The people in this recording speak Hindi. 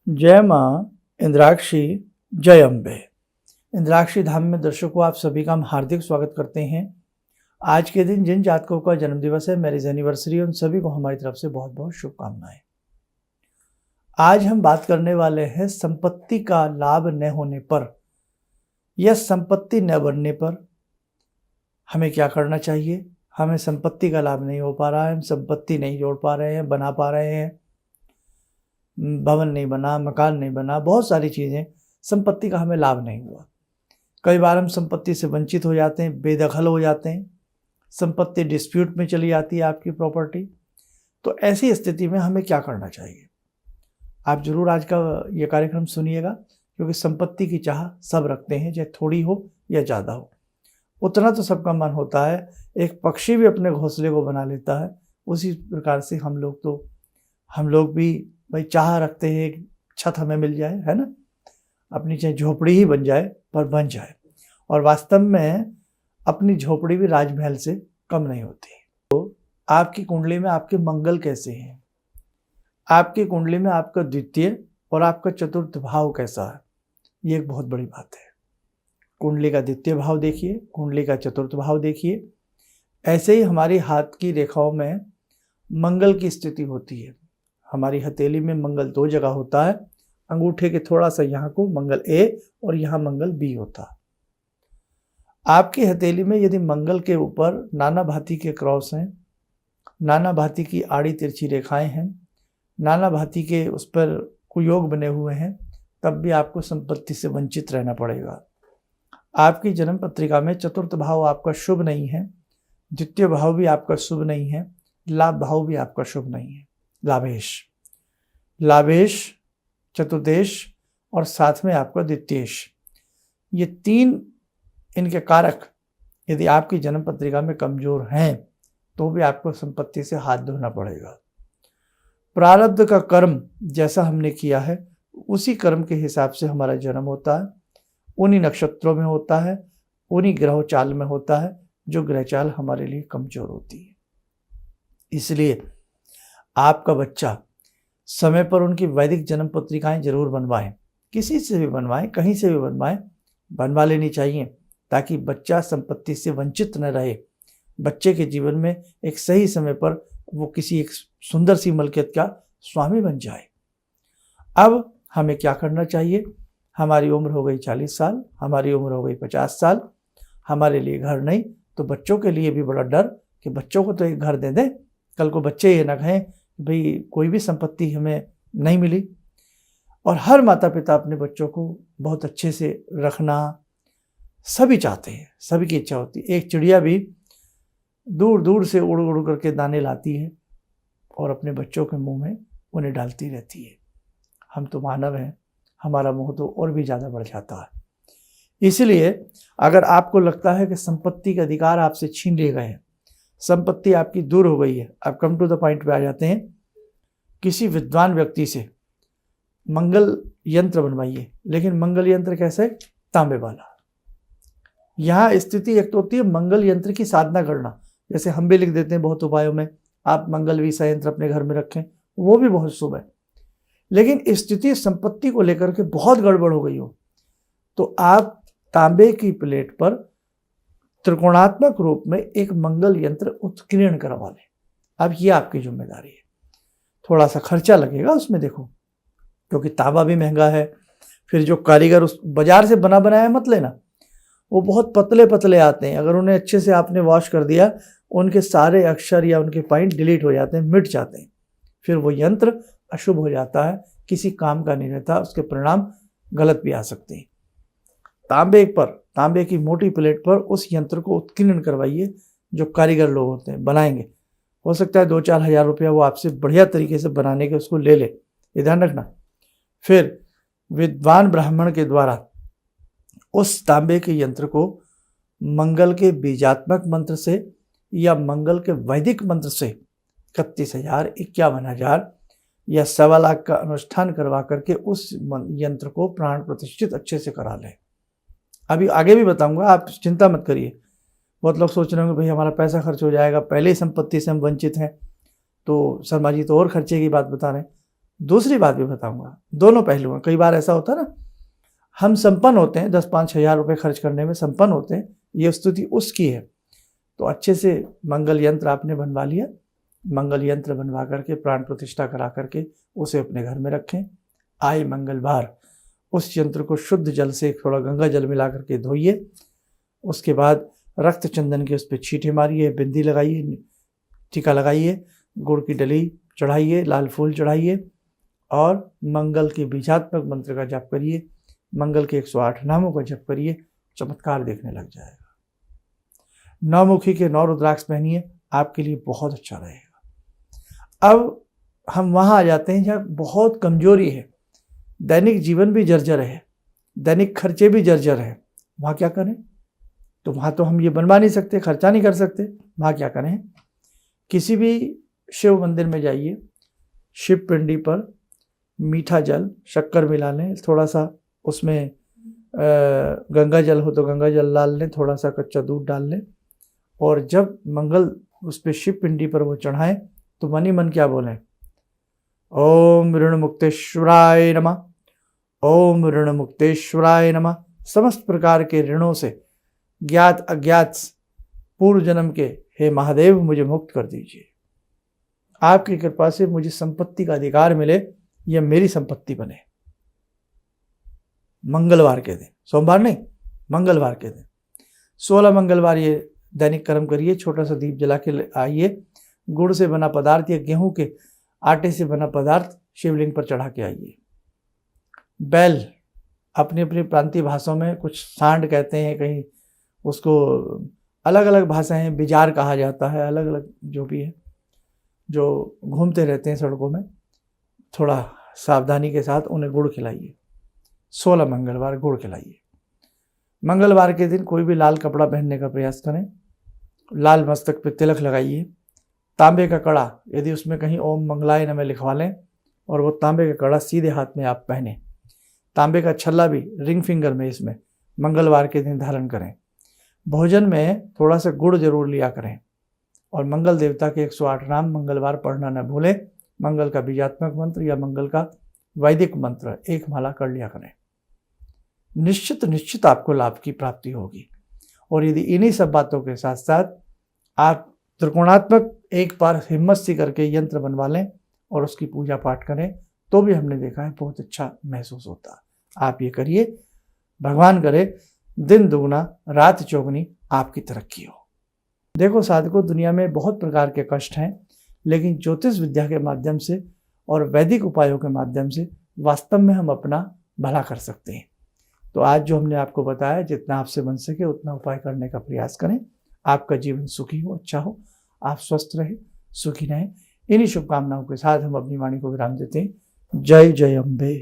जय माँ इंद्राक्षी, जय अम्बे। इंद्राक्षी धाम में दर्शकों, आप सभी का हम हार्दिक स्वागत करते हैं। आज के दिन जिन जातकों का जन्मदिवस है, मैरिज एनिवर्सरी, उन सभी को हमारी तरफ से बहुत बहुत शुभकामनाएं। आज हम बात करने वाले हैं संपत्ति का लाभ न होने पर या संपत्ति न बनने पर हमें क्या करना चाहिए। हमें संपत्ति का लाभ नहीं हो पा रहा है, हम संपत्ति नहीं जोड़ पा रहे हैं, बना पा रहे हैं, भवन नहीं बना, मकान नहीं बना, बहुत सारी चीज़ें, संपत्ति का हमें लाभ नहीं हुआ। कई बार हम संपत्ति से वंचित हो जाते हैं, बेदखल हो जाते हैं, संपत्ति डिस्प्यूट में चली जाती है आपकी प्रॉपर्टी। तो ऐसी स्थिति में हमें क्या करना चाहिए, आप जरूर आज का ये कार्यक्रम सुनिएगा, क्योंकि संपत्ति की चाह सब रखते हैं, चाहे थोड़ी हो या ज़्यादा हो, उतना तो सबका मन होता है। एक पक्षी भी अपने घोंसले को बना लेता है, उसी प्रकार से हम लोग भी भाई चाह रखते हैं एक छत हमें मिल जाए, है ना, अपनी चाहे झोपड़ी ही बन जाए पर बन जाए। और वास्तव में अपनी झोपड़ी भी राजमहल से कम नहीं होती। तो आपकी कुंडली में आपके मंगल कैसे हैं, आपकी कुंडली में आपका द्वितीय और आपका चतुर्थ भाव कैसा है, ये एक बहुत बड़ी बात है। कुंडली का द्वितीय भाव देखिए, कुंडली का चतुर्थ भाव देखिए। ऐसे ही हमारी हाथ की रेखाओं में मंगल की स्थिति होती है। हमारी हथेली में मंगल 2 जगह होता है, अंगूठे के थोड़ा सा यहाँ को मंगल ए और यहाँ मंगल बी होता है। आपकी हथेली में यदि मंगल के ऊपर नाना भांति के क्रॉस हैं, नाना भांति की आड़ी तिरछी रेखाएं हैं, नाना भांति के उस पर कुयोग बने हुए हैं, तब भी आपको संपत्ति से वंचित रहना पड़ेगा। आपकी जन्म पत्रिका में चतुर्थ भाव आपका शुभ नहीं है, द्वितीय भाव भी आपका शुभ नहीं है, लाभ भाव भी आपका शुभ नहीं है। लाभेश, चतुर्देश और साथ में आपका द्वितीयेश, ये 3 इनके कारक यदि आपकी जन्म पत्रिका में कमजोर हैं तो भी आपको संपत्ति से हाथ धोना पड़ेगा। प्रारब्ध का कर्म जैसा हमने किया है, उसी कर्म के हिसाब से हमारा जन्म होता है, उन्हीं नक्षत्रों में होता है, उन्हीं ग्रह चाल में होता है, जो ग्रह चाल हमारे लिए कमजोर होती है। इसलिए आपका बच्चा समय पर उनकी वैदिक जन्म पत्रिकाएं जरूर बनवाएं, किसी से भी बनवाएं, कहीं से भी बनवाएं, बनवा लेनी चाहिए, ताकि बच्चा संपत्ति से वंचित न रहे। बच्चे के जीवन में एक सही समय पर वो किसी एक सुंदर सी मलकियत का स्वामी बन जाए। अब हमें क्या करना चाहिए, हमारी उम्र हो गई 40 साल, हमारी उम्र हो गई 50 साल, हमारे लिए घर नहीं तो बच्चों के लिए भी बड़ा डर कि बच्चों को तो एक घर दे दें, कल को बच्चे ये ना कहें भाई कोई भी संपत्ति हमें नहीं मिली। और हर माता पिता अपने बच्चों को बहुत अच्छे से रखना सभी चाहते हैं, सभी की इच्छा होती है। एक चिड़िया भी दूर दूर से उड़ उड़ करके दाने लाती है और अपने बच्चों के मुंह में उन्हें डालती रहती है। हम तो मानव हैं, हमारा मुंह तो और भी ज़्यादा बढ़ जाता है। इसलिए अगर आपको लगता है कि संपत्ति के अधिकार आपसे छीन लिए गए हैं, संपत्ति आपकी दूर हो गई है, आप कम टू द पॉइंट पे आ जाते हैं। किसी विद्वान व्यक्ति से मंगल यंत्र बनवाइए, लेकिन मंगल यंत्र कैसे, तांबे वाला। यहाँ स्थिति एक तो होती है मंगल यंत्र की साधना करना, जैसे हम भी लिख देते हैं बहुत उपायों में, आप मंगल वीसा यंत्र अपने घर में रखें, वो भी बहुत शुभ है। लेकिन स्थिति संपत्ति को लेकर के बहुत गड़बड़ हो गई हो तो आप तांबे की प्लेट पर त्रिकोणात्मक रूप में एक मंगल यंत्र उत्कीर्ण करवा लें। अब ये आपकी जिम्मेदारी है। थोड़ा सा खर्चा लगेगा उसमें, देखो, क्योंकि तांबा भी महंगा है। फिर जो कारीगर उस बाजार से बना बनाया मत लेना, वो बहुत पतले पतले आते हैं, अगर उन्हें अच्छे से आपने वॉश कर दिया, उनके सारे अक्षर या उनके पॉइंट डिलीट हो जाते हैं, मिट जाते हैं, फिर वो यंत्र अशुभ हो जाता है, किसी काम का नहीं रहता, उसके परिणाम गलत भी आ सकते हैं। तांबे की मोटी प्लेट पर उस यंत्र को उत्कीर्ण करवाइए। जो कारीगर लोग होते हैं बनाएंगे, हो सकता है 2-4 हज़ार रुपया वो आपसे बढ़िया तरीके से बनाने के उसको ले ले, ये ध्यान रखना। फिर विद्वान ब्राह्मण के द्वारा उस तांबे के यंत्र को मंगल के बीजात्मक मंत्र से या मंगल के वैदिक मंत्र से 31,000, 51,000 या 1.25 लाख का अनुष्ठान करवा करके उस यंत्र को प्राण प्रतिष्ठित अच्छे से करा लें। अभी आगे भी बताऊंगा, आप चिंता मत करिए। बहुत लोग सोच रहे होंगे भाई हमारा पैसा खर्च हो जाएगा, पहले ही संपत्ति से हम वंचित हैं, तो शर्मा जी तो और खर्चे की बात बता रहे हैं। दूसरी बात भी बताऊंगा, दोनों पहलू हैं। कई बार ऐसा होता है ना, हम संपन्न होते हैं, 10-5 हज़ार रुपये खर्च करने में संपन्न होते हैं, ये स्तुति उसकी है। तो अच्छे से मंगल यंत्र आपने बनवा लिया, मंगल यंत्र बनवा करके प्राण प्रतिष्ठा करा करके उसे अपने घर में रखें। आए मंगलवार उस यंत्र को शुद्ध जल से थोड़ा गंगा जल मिला करके धोइए। उसके बाद रक्त चंदन के उस पर छींटे मारिए, बिंदी लगाइए, टीका लगाइए, गुड़ की डली चढ़ाइए, लाल फूल चढ़ाइए और मंगल के बीजात्मक मंत्र का जप करिए, मंगल के 108 नामों का जप करिए, चमत्कार देखने लग जाएगा। 9 के 9 रुद्राक्ष पहनिए, आपके लिए बहुत अच्छा रहेगा। अब हम वहाँ आ जाते हैं जहाँ बहुत कमजोरी है, दैनिक जीवन भी जर्जर है, दैनिक खर्चे भी जर्जर है। वहाँ क्या करें? तो वहाँ तो हम ये बनवा नहीं सकते, खर्चा नहीं कर सकते। वहाँ क्या करें? किसी भी शिव मंदिर में जाइए, शिव पिंडी पर मीठा जल शक्कर मिला लें, थोड़ा सा उसमें गंगा जल हो तो गंगा जल डाल लें, थोड़ा सा कच्चा दूध डाल लें और जब मंगल उस पर शिव पिंडी पर वो चढ़ाएं तो मन ही मन क्या बोलें? ओम ऋण मुक्तेश्वराय नमः, ओम ऋण मुक्तेश्वराय नमः। समस्त प्रकार के ऋणों से, ज्ञात अज्ञात पूर्व जन्म के, हे महादेव मुझे मुक्त कर दीजिए। आपकी कृपा से मुझे संपत्ति का अधिकार मिले, यह मेरी संपत्ति बने। मंगलवार के दिन, सोमवार नहीं, मंगलवार के दिन 16 मंगलवार ये दैनिक कर्म करिए। छोटा सा दीप जला के आइए, गुड़ से बना पदार्थ या गेहूं के आटे से बना पदार्थ शिवलिंग पर चढ़ा के आइए। बैल, अपनी अपनी प्रांतीय भाषाओं में कुछ सांड कहते हैं, कहीं उसको अलग अलग भाषाएं, बिजार कहा जाता है, अलग अलग जो भी है, जो घूमते रहते हैं सड़कों में, थोड़ा सावधानी के साथ उन्हें गुड़ खिलाइए। 16 मंगलवार गुड़ खिलाइए। मंगलवार के दिन कोई भी लाल कपड़ा पहनने का प्रयास करें, लाल मस्तक पे तिलक लगाइए। तांबे का कड़ा, यदि उसमें कहीं ओम मंगलाय नमः लिखवा लें और वो तांबे का कड़ा सीधे हाथ में आप पहने। तांबे का छल्ला भी रिंग फिंगर में इसमें मंगलवार के दिन धारण करें। भोजन में थोड़ा सा गुड़ जरूर लिया करें और मंगल देवता के 108 नाम मंगलवार पढ़ना न भूलें। मंगल का बीजात्मक मंत्र या मंगल का वैदिक मंत्र 1 माला कर लिया करें। निश्चित आपको लाभ की प्राप्ति होगी। और यदि इन्हीं सब बातों के साथ साथ आप त्रिकोणात्मक एक बार हिम्मत सी करके यंत्र बनवा लें और उसकी पूजा पाठ करें तो भी हमने देखा है बहुत अच्छा महसूस होता है। आप ये करिए, भगवान करे दिन दुगना रात चौगुनी आपकी तरक्की हो। देखो साधकों, दुनिया में बहुत प्रकार के कष्ट हैं, लेकिन ज्योतिष विद्या के माध्यम से और वैदिक उपायों के माध्यम से वास्तव में हम अपना भला कर सकते हैं। तो आज जो हमने आपको बताया, जितना आपसे बन सके उतना उपाय करने का प्रयास करें। आपका जीवन सुखी हो, अच्छा हो, आप स्वस्थ रहें, सुखी रहें। इन्हीं शुभकामनाओं के साथ हम अपनी वाणी को विराम देते हैं। जय जय अम्बे।